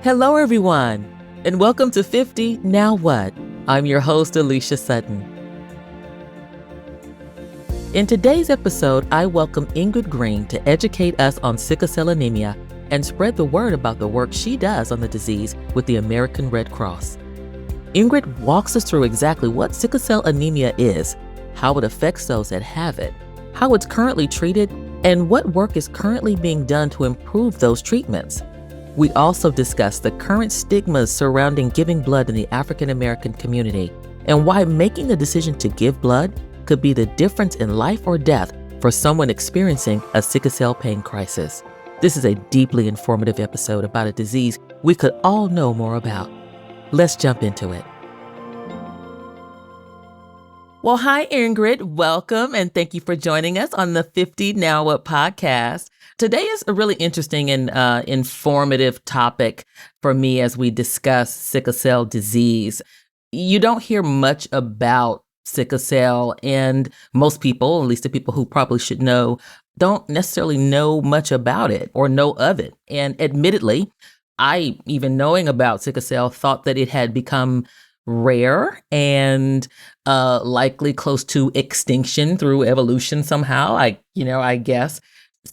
Hello, everyone, and welcome to 50 Now What? I'm your host, Alicia Sutton. In today's episode, I welcome Ingrid Green to educate us on sickle cell anemia and spread the word about the work she does on the disease with the American Red Cross. Ingrid walks us through exactly what sickle cell anemia is, how it affects those that have it, how it's currently treated, and what work is currently being done to improve those treatments. We also discuss the current stigmas surrounding giving blood in the African American community and why making the decision to give blood could be the difference in life or death for someone experiencing a sickle cell pain crisis. This is a deeply informative episode about a disease we could all know more about. Let's jump into it. Well, hi, Ingrid. Welcome, and thank you for joining us on the 50 Now What podcast. Today is a really interesting and informative topic for me as we discuss sickle cell disease. You don't hear much about sickle cell, and most people, at least the people who probably should know, don't necessarily know much about it or know of it. And admittedly, I, even knowing about sickle cell, thought that it had become rare and likely close to extinction through evolution somehow, I guess.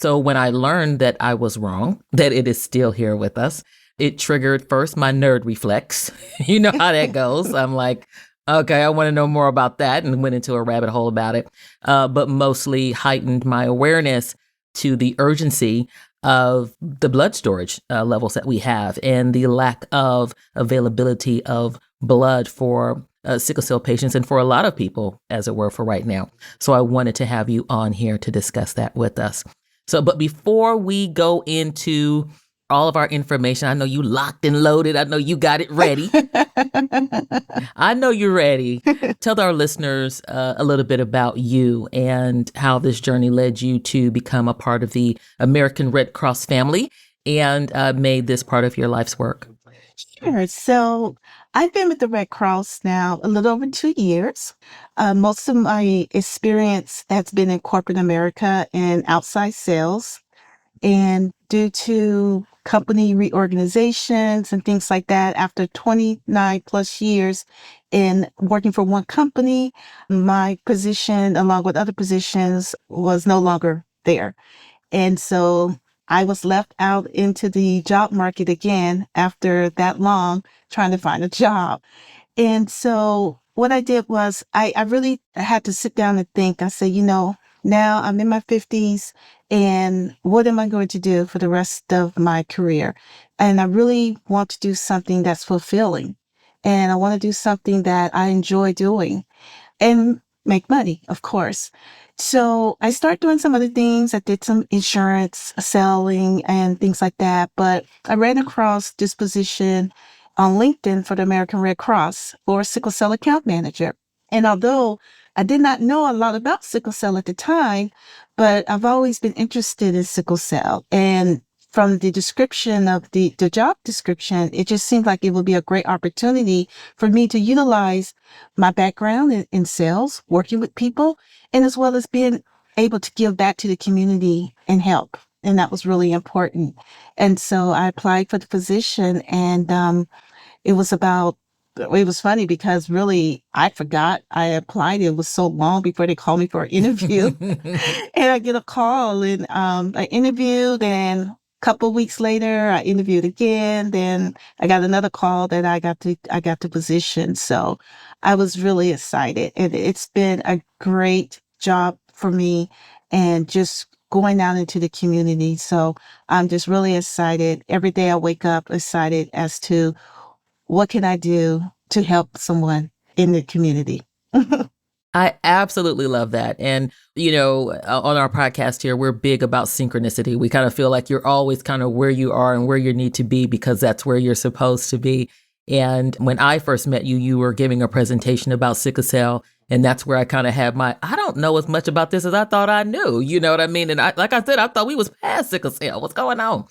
So when I learned that I was wrong, that it is still here with us, it triggered first my nerd reflex. You know how that goes. I'm like, okay, I want to know more about that, and went into a rabbit hole about it, but mostly heightened my awareness to the urgency of the blood storage levels that we have and the lack of availability of blood for sickle cell patients and for a lot of people, as it were, for right now. So I wanted to have you on here to discuss that with us. So, but before we go into all of our information, I know you locked and loaded. I know you got it ready. I know you're ready. Tell our listeners a little bit about you and how this journey led you to become a part of the American Red Cross family and made this part of your life's work. Sure. So I've been with the Red Cross now a little over 2 years. Most of my experience has been in corporate America and outside sales. And due to company reorganizations and things like that, after 29 plus years in working for one company, my position, along with other positions, was no longer there. And so I was left out into the job market again after that long trying to find a job. And so what I did was I really had to sit down and think. I said, now I'm in my 50s, and what am I going to do for the rest of my career? And I really want to do something that's fulfilling. And I want to do something that I enjoy doing and make money, of course. So I started doing some other things. I did some insurance selling and things like that. But I ran across this position on LinkedIn for the American Red Cross for Sickle Cell Account Manager. And although I did not know a lot about sickle cell at the time, but I've always been interested in sickle cell. And from the description of the job description, it just seemed like it would be a great opportunity for me to utilize my background in sales, working with people, and as well as being able to give back to the community and help. And that was really important. And so I applied for the position, and it was funny because really I forgot I applied. It was so long before they called me for an interview. And I get a call, and I interviewed, and couple of weeks later, I interviewed again. Then I got another call that I got the position. So I was really excited, and it's been a great job for me, and just going out into the community. So I'm just really excited. Every day I wake up excited as to what can I do to help someone in the community. I absolutely love that. And, on our podcast here, we're big about synchronicity. We kind of feel like you're always kind of where you are and where you need to be because that's where you're supposed to be. And when I first met you, you were giving a presentation about sickle cell. And that's where I kind of had I don't know as much about this as I thought I knew. You know what I mean? And like I said, I thought we was past sickle cell. What's going on?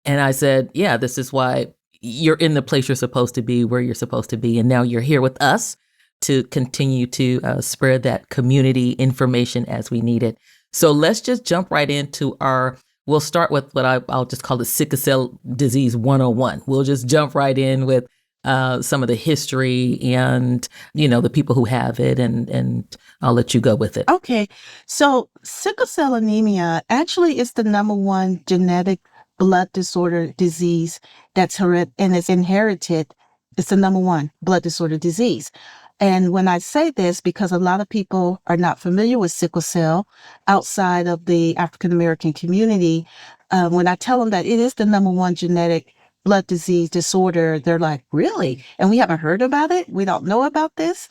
And I said, yeah, this is why you're in the place you're supposed to be, where you're supposed to be. And now you're here with us to continue to spread that community information as we need it. So let's just jump right into our we'll start with what I'll just call the Sickle Cell Disease 101. We'll just jump right in with some of the history and, the people who have it, and I'll let you go with it. Okay. So sickle cell anemia actually is the number one genetic blood disorder disease that's and it's inherited. It's the number one blood disorder disease. And when I say this, because a lot of people are not familiar with sickle cell outside of the African American community, when I tell them that it is the number one genetic blood disease disorder, they're like, really? And we haven't heard about it? We don't know about this?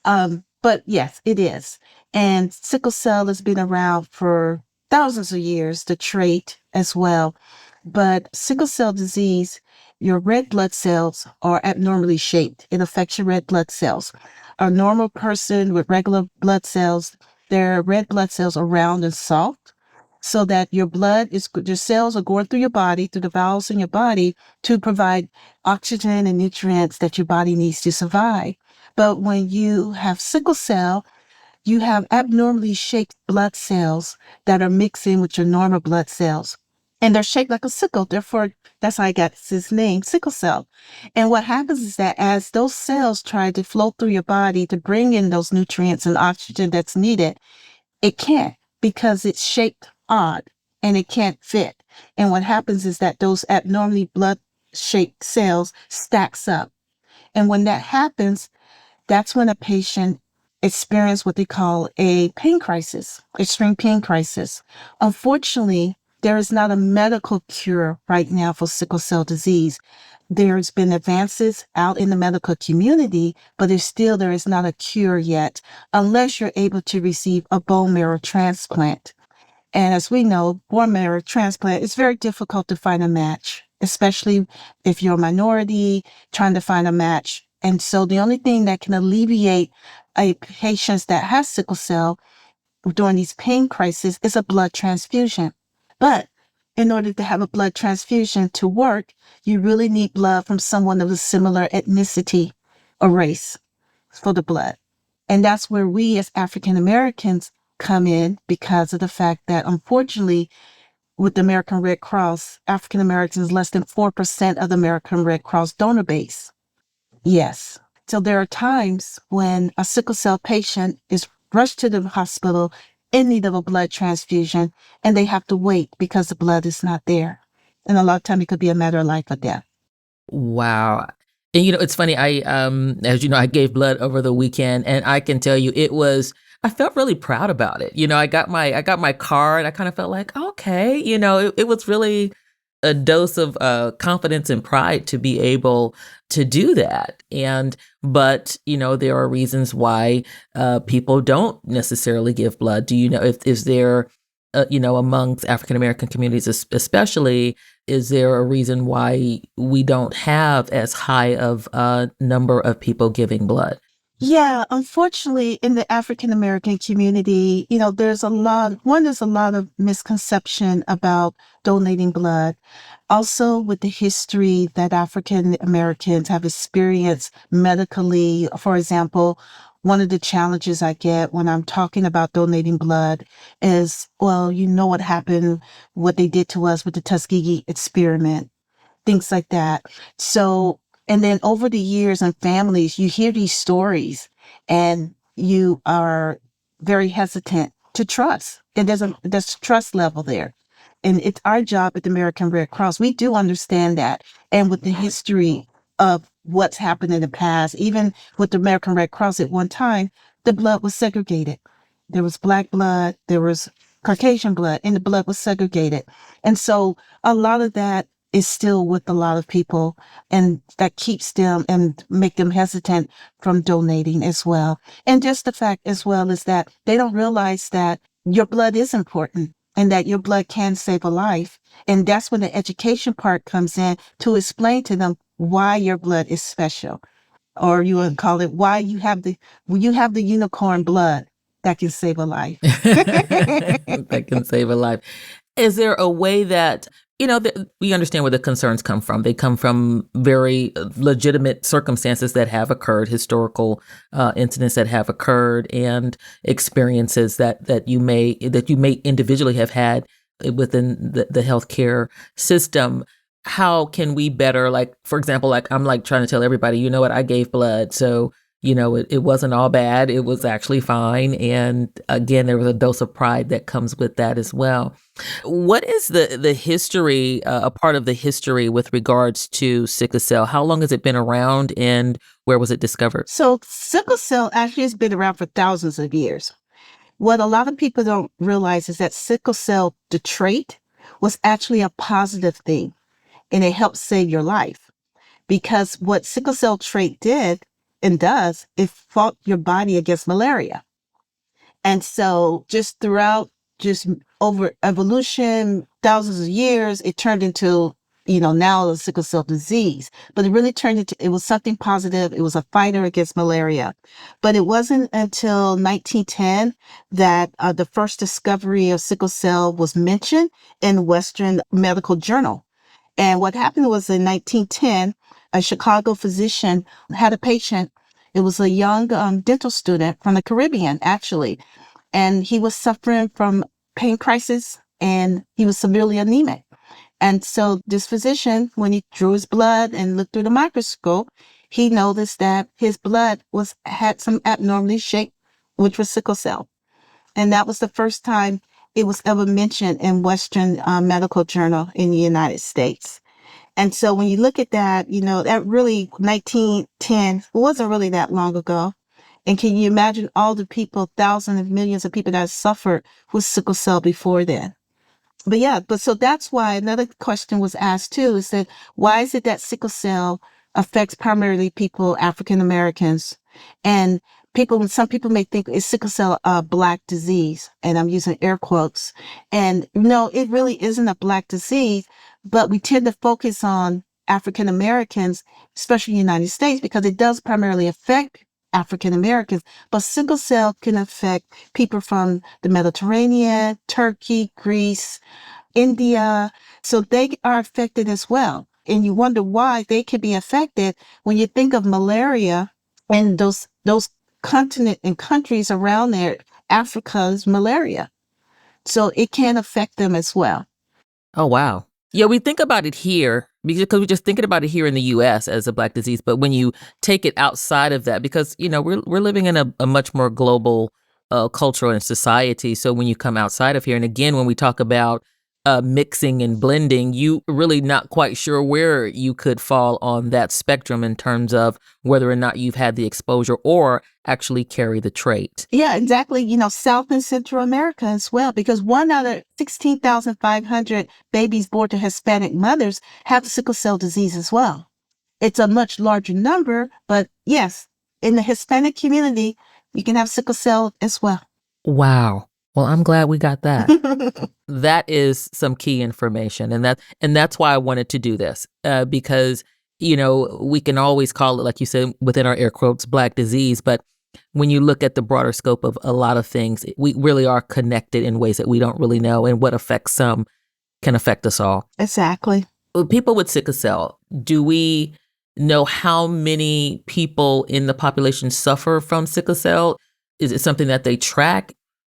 But yes, it is. And sickle cell has been around for thousands of years, the trait as well. But sickle cell disease, your red blood cells are abnormally shaped. It affects your red blood cells. A normal person with regular blood cells, their red blood cells are round and soft, so that your cells are going through your body, through the valves in your body, to provide oxygen and nutrients that your body needs to survive. But when you have sickle cell, you have abnormally shaped blood cells that are mixing with your normal blood cells. And they're shaped like a sickle. Therefore, that's how I got his name, sickle cell. And what happens is that as those cells try to flow through your body to bring in those nutrients and oxygen that's needed, it can't, because it's shaped odd and it can't fit. And what happens is that those abnormally blood-shaped cells stacks up. And when that happens, that's when a patient experiences what they call a pain crisis, extreme pain crisis. Unfortunately, there is not a medical cure right now for sickle cell disease. There's been advances out in the medical community, but there is not a cure yet, unless you're able to receive a bone marrow transplant. And as we know, bone marrow transplant is very difficult to find a match, especially if you're a minority trying to find a match. And so the only thing that can alleviate a patient that has sickle cell during these pain crises is a blood transfusion. But in order to have a blood transfusion to work, you really need blood from someone of a similar ethnicity or race for the blood. And that's where we as African Americans come in, because of the fact that, unfortunately, with the American Red Cross, African Americans less than 4% of the American Red Cross donor base. Yes. So there are times when a sickle cell patient is rushed to the hospital in need of a blood transfusion, and they have to wait because the blood is not there. And a lot of time it could be a matter of life or death. Wow. And it's funny, as you know, I gave blood over the weekend, and I can tell you I felt really proud about it. I got my card. I kind of felt like, okay, it was really a dose of confidence and pride to be able to do that. But there are reasons why people don't necessarily give blood. Do you know is there, amongst African American communities especially, is there a reason why we don't have as high of a number of people giving blood? Yeah, unfortunately, in the African American community, there's a lot of misconception about donating blood. Also, with the history that African Americans have experienced medically, for example, one of the challenges I get when I'm talking about donating blood is, well, what happened, what they did to us with the Tuskegee experiment, things like that. So, and then over the years and families, you hear these stories and you are very hesitant to trust. And there's trust level there. And it's our job at the American Red Cross. We do understand that. And with the history of what's happened in the past, even with the American Red Cross at one time, the blood was segregated. There was Black blood, there was Caucasian blood, and the blood was segregated. And so a lot of that is still with a lot of people, and that keeps them and make them hesitant from donating as well. And just the fact as well is that they don't realize that your blood is important and that your blood can save a life. And that's when the education part comes in, to explain to them why your blood is special, or you would call it why you have the unicorn blood that can save a life. That can save a life. Is there a way that, we understand where the concerns come from? They come from very legitimate circumstances that have occurred, historical incidents that have occurred, and experiences that you may individually have had within the healthcare system. How can we better, like, for example, like I'm like trying to tell everybody, you know what, I gave blood. So, it wasn't all bad. It was actually fine. And again, there was a dose of pride that comes with that as well. What is the history, a part of the history with regards to sickle cell? How long has it been around and where was it discovered? So sickle cell actually has been around for thousands of years. What a lot of people don't realize is that sickle cell, the trait, was actually a positive thing, and it helped save your life. Because what sickle cell trait did and does, it fought your body against malaria. And so just throughout, just over evolution, thousands of years, it turned into, now the sickle cell disease. But it really turned into, it was something positive. It was a fighter against malaria. But it wasn't until 1910 that the first discovery of sickle cell was mentioned in Western Medical Journal. And what happened was in 1910, a Chicago physician had a patient. It was a young dental student from the Caribbean, actually. And he was suffering from pain crisis and he was severely anemic. And so this physician, when he drew his blood and looked through the microscope, he noticed that his blood had some abnormally shaped, which was sickle cell. And that was the first time it was ever mentioned in Western Medical Journal in the United States. And so when you look at that, that really 1910 wasn't really that long ago. And can you imagine all the people, thousands of millions of people that suffered with sickle cell before then? But so that's why another question was asked too, is that why is it that sickle cell affects primarily people, African Americans, and some people may think is sickle cell a Black disease, and I'm using air quotes. And no, it really isn't a Black disease, but we tend to focus on African Americans, especially in the United States, because it does primarily affect African Americans, but sickle cell can affect people from the Mediterranean, Turkey, Greece, India. So they are affected as well. And you wonder why they can be affected when you think of malaria and those continent and countries around there, Africa's malaria. So it can affect them as well. Oh, wow. Yeah, we think about it here because we're just thinking about it here in the U.S. as a Black disease. But when you take it outside of that, because, we're living in a much more global culture and society. So when you come outside of here, and again, when we talk about mixing and blending, you really not quite sure where you could fall on that spectrum in terms of whether or not you've had the exposure or actually carry the trait. Yeah, exactly. South and Central America as well, because 1 out of 16,500 babies born to Hispanic mothers have sickle cell disease as well. It's a much larger number, but yes, in the Hispanic community, you can have sickle cell as well. Wow. Well, I'm glad we got that. That is some key information. And that's why I wanted to do this, because, we can always call it, like you said, within our air quotes, Black disease. But when you look at the broader scope of a lot of things, we really are connected in ways that we don't really know. And what affects some can affect us all. Exactly. People with sickle cell, do we know how many people in the population suffer from sickle cell? Is it something that they track?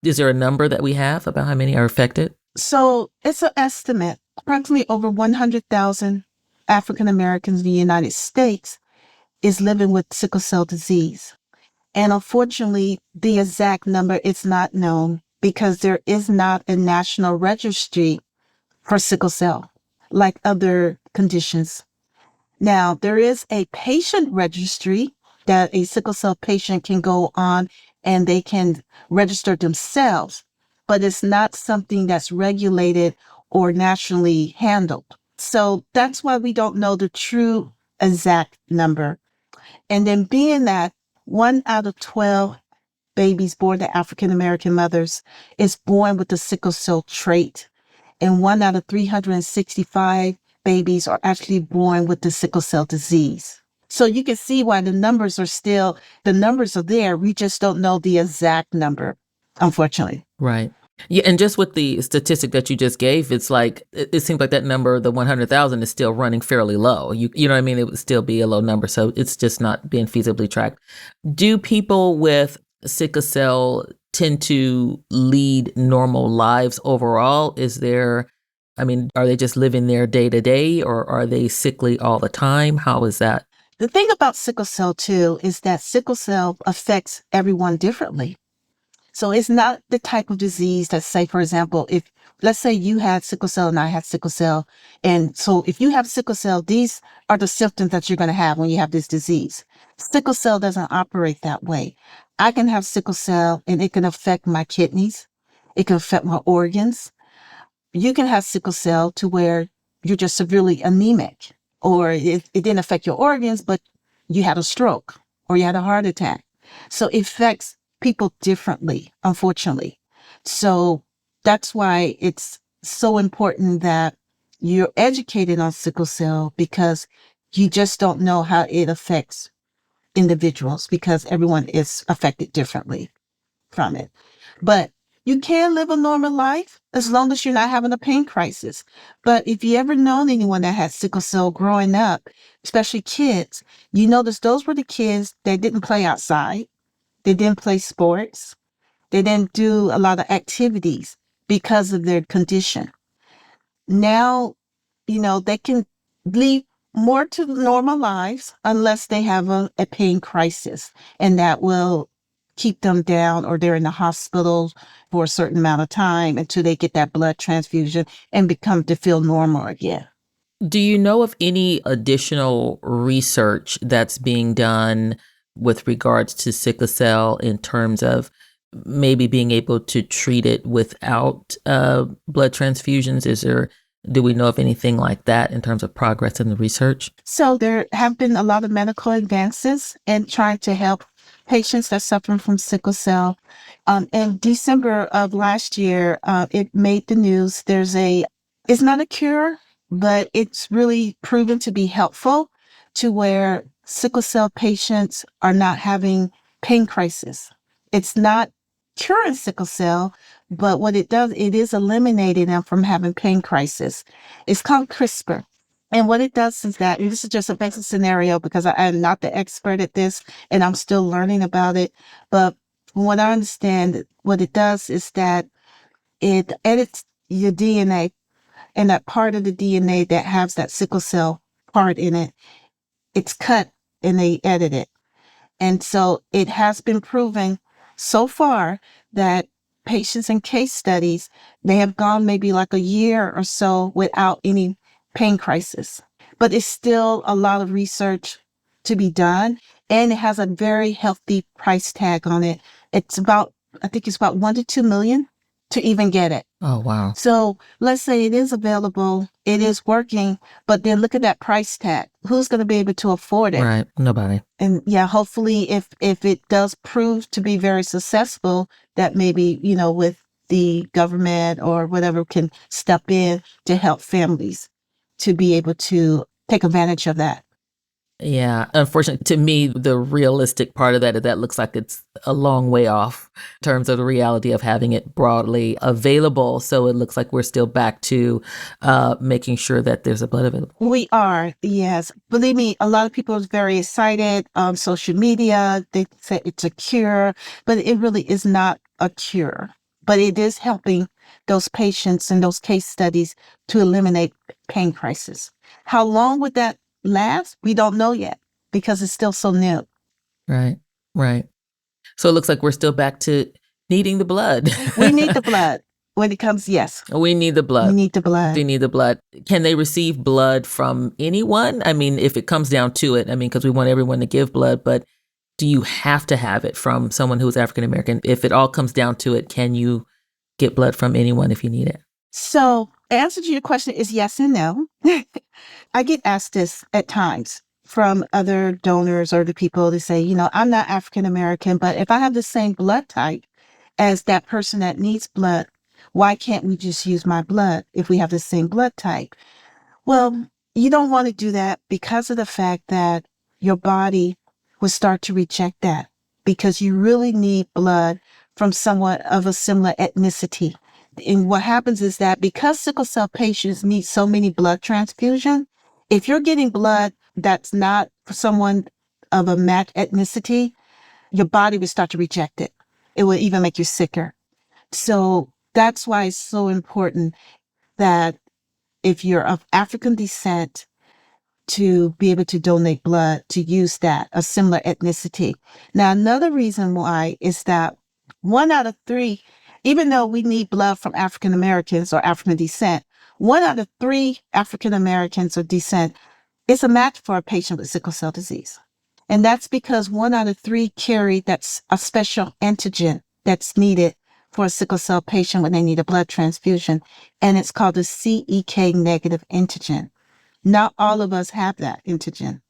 Is there a number that we have about how many are affected? So it's an estimate. Approximately over 100,000 African Americans in the United States is living with sickle cell disease. And unfortunately, the exact number is not known because there is not a national registry for sickle cell like other conditions. Now, there is a patient registry that a sickle cell patient can go on and they can register themselves, but it's not something that's regulated or nationally handled. So that's why we don't know the true exact number. And then being that 1 out of 12 babies born to African American mothers is born with the sickle cell trait, and 1 out of 365 babies are actually born with the sickle cell disease. So you can see why the numbers are there. We just don't know the exact number, unfortunately. Right. Yeah, and just with the statistic that you just gave, it's like it seems like that number, the 100,000, is still running fairly low. You know what I mean? It would still be a low number, so it's just not being feasibly tracked. Do people with sickle cell tend to lead normal lives overall? Are they just living their day to day, or are they sickly all the time? How is that? The thing about sickle cell too is that sickle cell affects everyone differently. So it's not the type of disease that, say, for example, if let's say you had sickle cell and I had sickle cell. And so if you have sickle cell, these are the symptoms that you're going to have when you have this disease. Sickle cell doesn't operate that way. I can have sickle cell and it can affect my kidneys. It can affect my organs. You can have sickle cell to where you're just severely anemic, or it didn't affect your organs, but you had a stroke or you had a heart attack. So it affects people differently, unfortunately. So that's why it's so important that you're educated on sickle cell, because you just don't know how it affects individuals, because everyone is affected differently from it. But you can live a normal life as long as you're not having a pain crisis. But if you ever known anyone that had sickle cell growing up, especially kids, you notice those were the kids that didn't play outside. They didn't play sports. They didn't do a lot of activities because of their condition. Now, they can lead more to normal lives unless they have a pain crisis, and that will keep them down, or they're in the hospital for a certain amount of time until they get that blood transfusion and become to feel normal again. Do you know of any additional research that's being done with regards to sickle cell in terms of maybe being able to treat it without blood transfusions? Do we know of anything like that in terms of progress in the research? So there have been a lot of medical advances in trying to help patients that suffer from sickle cell. In December of last year, it made the news. It's not a cure, but it's really proven to be helpful to where sickle cell patients are not having pain crisis. It's not curing sickle cell, but what it does, it is eliminating them from having pain crisis. It's called CRISPR. And what it does is that, and this is just a basic scenario because I am not the expert at this and I'm still learning about it. But from what I understand, what it does is that it edits your DNA, and that part of the DNA that has that sickle cell part in it, it's cut and they edit it. And so it has been proven so far that patients in case studies, they have gone maybe like a year or so without any pain crisis. But it's still a lot of research to be done. And it has a very healthy price tag on it. I think it's about 1 to 2 million to even get it. Oh, wow. So let's say it is available, it is working, but then look at that price tag. Who's going to be able to afford it? Right. Nobody. And yeah, hopefully if it does prove to be very successful, that maybe, with the government or whatever can step in to help families to be able to take advantage of that. Yeah. Unfortunately, to me, the realistic part of that is that looks like it's a long way off in terms of the reality of having it broadly available. So it looks like we're still back to making sure that there's a blood available. We are, yes. Believe me, a lot of people are very excited on social media. They say it's a cure, but it really is not a cure. But it is helping those patients in those case studies to eliminate pain crisis. How long would that last? We don't know yet because it's still so new. Right. Right. So it looks like we're still back to needing the blood. We need the blood. When it comes, yes. We need the blood. We need the blood. They need the blood. Can they receive blood from anyone? I mean, if it comes down to it, because we want everyone to give blood, but do you have to have it from someone who's African American? If it all comes down to it, can you get blood from anyone if you need it? So, the answer to your question is yes and no. I get asked this at times from other donors or the people to say, I'm not African American, but if I have the same blood type as that person that needs blood, why can't we just use my blood if we have the same blood type? Well, you don't want to do that because of the fact that your body will start to reject that, because you really need blood from someone of a similar ethnicity. And what happens is that because sickle cell patients need so many blood transfusions, if you're getting blood that's not for someone of a matched ethnicity, your body will start to reject it. it will even make you sicker. So that's why it's so important that if you're of African descent, to be able to donate blood, to use that, a similar ethnicity. Now, another reason why is that 1 out of 3, even though we need blood from African Americans or African descent, 1 out of 3 African Americans or descent is a match for a patient with sickle cell disease. And that's because 1 out of 3 carry that's a special antigen that's needed for a sickle cell patient when they need a blood transfusion. And it's called the CEK negative antigen. Not all of us have that antigen.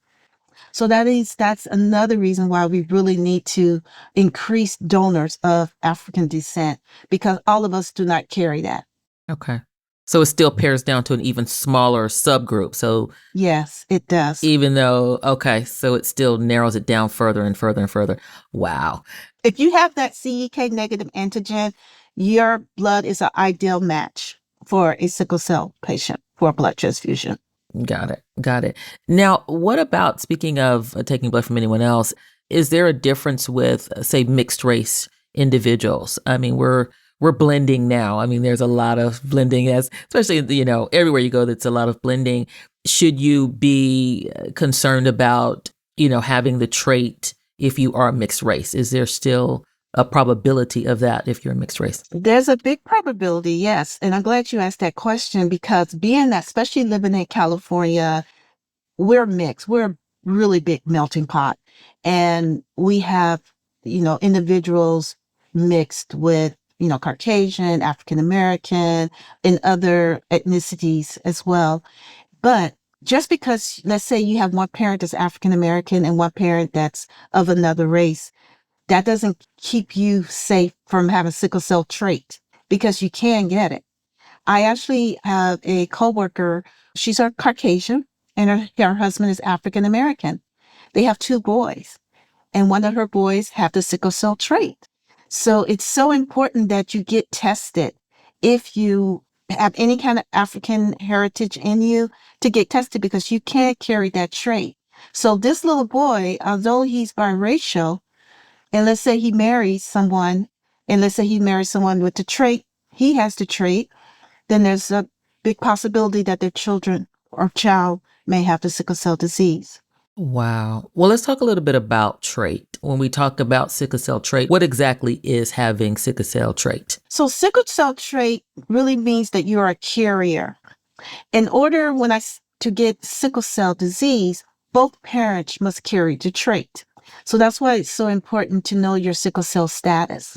So that's another reason why we really need to increase donors of African descent, because all of us do not carry that. Okay. So it still pares down to an even smaller subgroup. So yes, it does. Even though, okay, so it still narrows it down further and further and further. Wow. If you have that CEK negative antigen, your blood is an ideal match for a sickle cell patient for a blood transfusion. Got it. Got it. Now, what about, speaking of taking blood from anyone else, is there a difference with, say, mixed race individuals? I mean, we're blending now. I mean, there's a lot of blending, as especially, everywhere you go, that's a lot of blending. Should you be concerned about, having the trait if you are mixed race? Is there still a probability of that if you're a mixed race? There's a big probability, yes. And I'm glad you asked that question, because being that, especially living in California, we're mixed. We're a really big melting pot. And we have, individuals mixed with, Caucasian, African American, and other ethnicities as well. But just because, let's say you have one parent that's African American and one parent that's of another race, that doesn't keep you safe from having sickle cell trait, because you can get it. I actually have a coworker. She's a Caucasian and her husband is African American. They have 2 boys, and one of her boys have the sickle cell trait. So it's so important that you get tested if you have any kind of African heritage in you, to get tested, because you can't carry that trait. So this little boy, although he's biracial, and let's say he marries someone, and let's say he marries someone with the trait, he has the trait, then there's a big possibility that their children or child may have the sickle cell disease. Wow. Well, let's talk a little bit about trait. When we talk about sickle cell trait, what exactly is having sickle cell trait? So sickle cell trait really means that you are a carrier. In order to get sickle cell disease, both parents must carry the trait. So that's why it's so important to know your sickle cell status.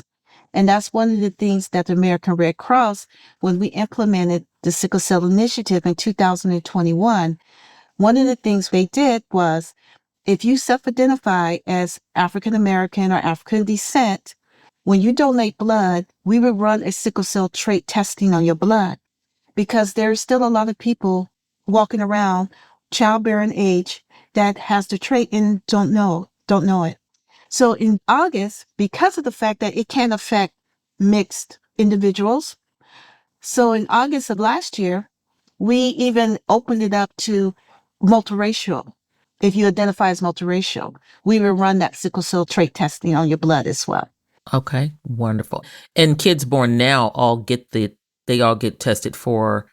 And that's one of the things that the American Red Cross, when we implemented the Sickle Cell Initiative in 2021, one of the things they did was, if you self-identify as African American or African descent, when you donate blood, we will run a sickle cell trait testing on your blood, because there's still a lot of people walking around childbearing age that has the trait and don't know it. So in August, because of the fact that it can affect mixed individuals, so in August of last year, we even opened it up to multiracial. If you identify as multiracial, we will run that sickle cell trait testing on your blood as well. Okay, wonderful. And kids born now they all get tested for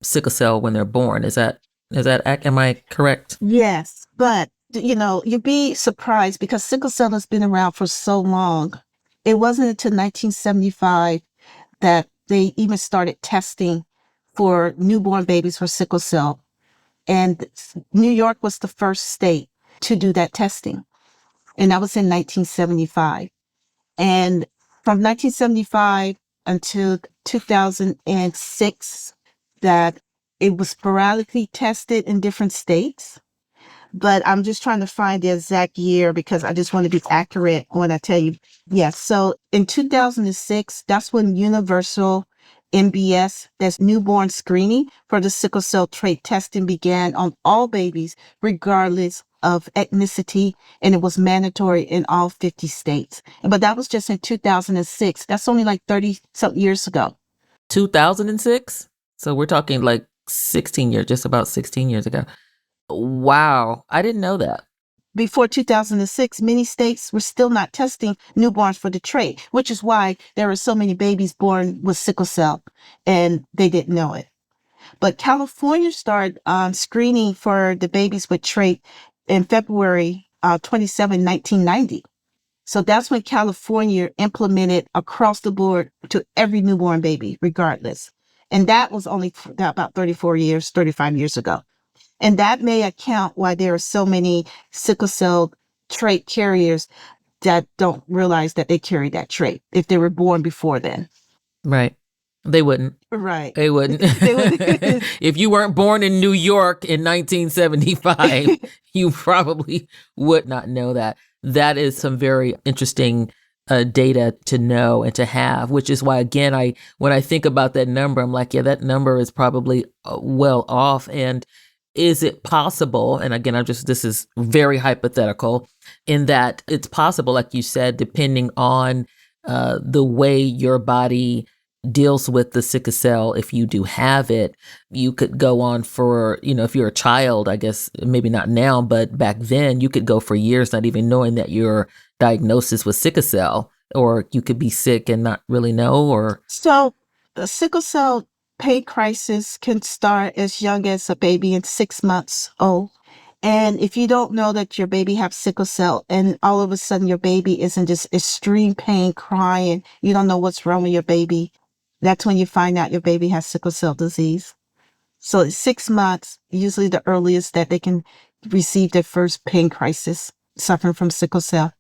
sickle cell when they're born. Am I correct? Yes, but you'd be surprised, because sickle cell has been around for so long. It wasn't until 1975 that they even started testing for newborn babies for sickle cell. And New York was the first state to do that testing. And that was in 1975. And from 1975 until 2006, that it was sporadically tested in different states. But I'm just trying to find the exact year, because I just want to be accurate when I tell you. Yes. So in 2006, that's when universal NBS, that's newborn screening for the sickle cell trait testing, began on all babies, regardless of ethnicity. And it was mandatory in all 50 states. But that was just in 2006. That's only like 30 something years ago. 2006? So we're talking like 16 years, just about 16 years ago. Wow. I didn't know that. before 2006, many states were still not testing newborns for the trait, which is why there were so many babies born with sickle cell and they didn't know it. But California started screening for the babies with trait in February 27, 1990. So that's when California implemented across the board to every newborn baby, regardless. And that was only about 35 years ago. And that may account why there are so many sickle cell trait carriers that don't realize that they carry that trait if they were born before then. Right. They wouldn't. Right. They wouldn't. They wouldn't. If you weren't born in New York in 1975, you probably would not know that. That is some very interesting data to know and to have, which is why, again, when I think about that number, I'm like, yeah, that number is probably well off. And is it possible? And again, this is very hypothetical in that it's possible, like you said, depending on the way your body deals with the sickle cell. If you do have it, you could go on for, if you're a child, I guess maybe not now, but back then you could go for years not even knowing that your diagnosis was sickle cell, or you could be sick and not really know. Or so the sickle cell pain crisis can start as young as a baby in 6 months old. And if you don't know that your baby has sickle cell and all of a sudden your baby is in this extreme pain, crying, you don't know what's wrong with your baby, that's when you find out your baby has sickle cell disease. So it's 6 months, usually the earliest that they can receive their first pain crisis suffering from sickle cell.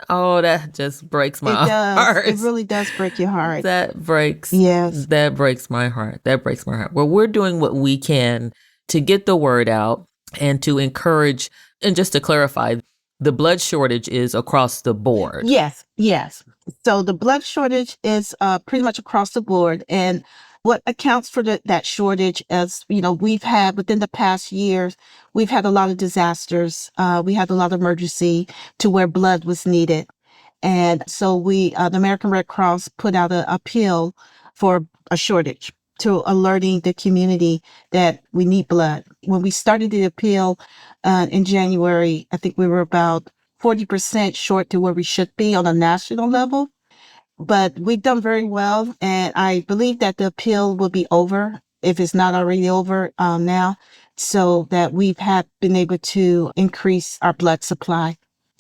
Oh, that just breaks my heart. It really does break your heart. That breaks my heart. That breaks my heart. Well, we're doing what we can to get the word out and to encourage. And just to clarify, the blood shortage is across the board. Yes. So the blood shortage is pretty much across the board. And what accounts for that shortage, as we've had within the past years, we've had a lot of disasters. We had a lot of emergency to where blood was needed. And so the American Red Cross put out an appeal for a shortage to alerting the community that we need blood. When we started the appeal in January, I think we were about 40% short to where we should be on a national level. But we've done very well, and I believe that the appeal will be over, if it's not already over now, so that we've been able to increase our blood supply.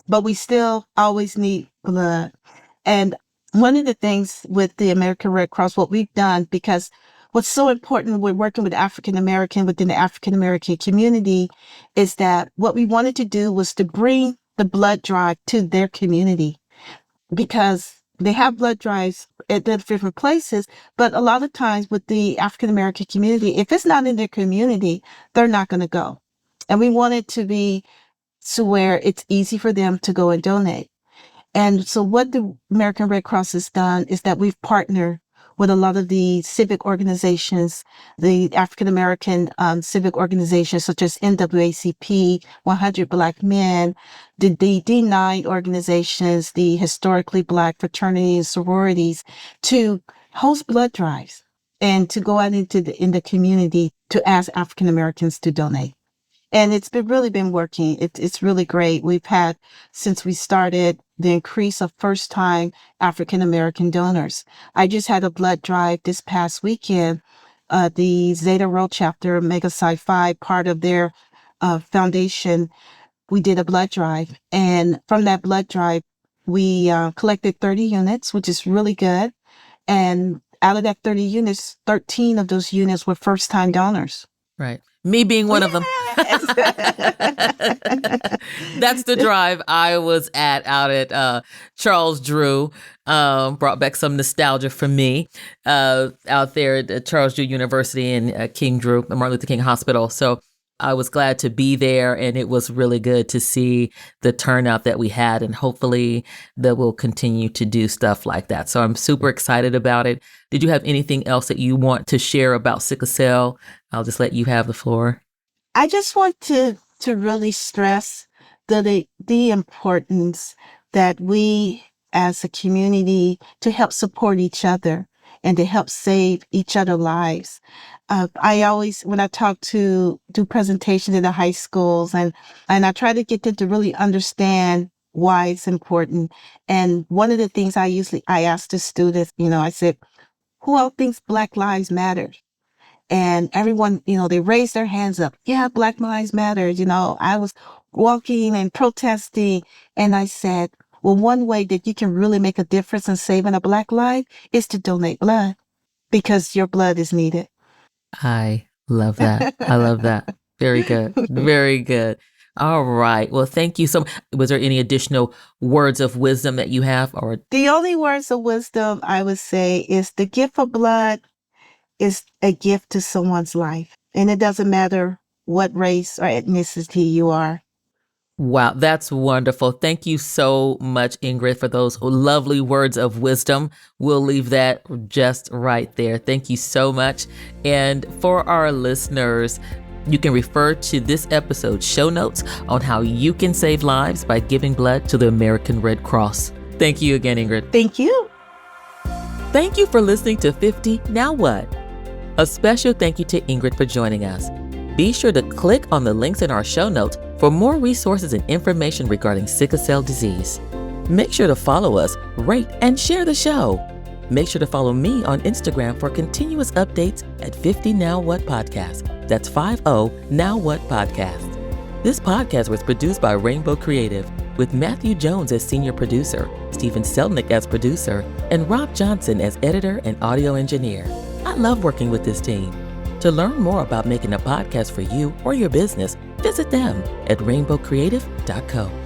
But we still always need blood. And one of the things with the American Red Cross, what we've done, because what's so important when working with African American within the African American community, is that what we wanted to do was to bring the blood drive to their community, because they have blood drives at different places, but a lot of times with the African American community, if it's not in their community, they're not going to go. And we want it to be to where it's easy for them to go and donate. And so what the American Red Cross has done is that we've partnered with a lot of the civic organizations, the African American civic organizations such as NAACP, 100 Black Men, the D9 organizations, the historically Black fraternities and sororities, to host blood drives and to go out in the community to ask African Americans to donate. And it's really been working. It's really great. We've had, since we started, the increase of first-time African-American donors. I just had a blood drive this past weekend. The Zeta Rho chapter, Mega Psi Phi, part of their foundation, we did a blood drive. And from that blood drive, we collected 30 units, which is really good. And out of that 30 units, 13 of those units were first-time donors. Right. Me being one of them. That's the drive I was out at Charles Drew. Brought back some nostalgia for me out there at Charles Drew University and King Drew, Martin Luther King Hospital. So I was glad to be there, and it was really good to see the turnout that we had, and hopefully that we'll continue to do stuff like that. So I'm super excited about it. Did you have anything else that you want to share about sickle cell? I'll just let you have the floor. I just want to really stress the importance that we as a community to help support each other and to help save each other lives. I always, when I do presentations in the high schools, and I try to get them to really understand why it's important. And one of the things I ask the students, I said, who else thinks Black Lives Matter? And everyone, they raised their hands up. Yeah, Black Lives Matter. I was walking and protesting, and I said, well, one way that you can really make a difference in saving a Black life is to donate blood, because your blood is needed. I love that. I love that. Very good. Very good. All right. Well, thank you so much. Was there any additional words of wisdom that you have? Or the only words of wisdom I would say is the gift of blood is a gift to someone's life. And it doesn't matter what race or ethnicity you are. Wow, that's wonderful. Thank you so much, Ingrid, for those lovely words of wisdom. We'll leave that just right there. Thank you so much. And for our listeners, you can refer to this episode's show notes on how you can save lives by giving blood to the American Red Cross. Thank you again, Ingrid. Thank you. Thank you for listening to 50 Now What? A special thank you to Ingrid for joining us. Be sure to click on the links in our show notes for more resources and information regarding sickle cell disease. Make sure to follow us, rate, and share the show. Make sure to follow me on Instagram for continuous updates at 50 Now What Podcast. That's 50 Now What Podcast. This podcast was produced by Rainbow Creative, with Matthew Jones as senior producer, Stephen Selnick as producer, and Rob Johnson as editor and audio engineer. I love working with this team. To learn more about making a podcast for you or your business, visit them at rainbowcreative.co.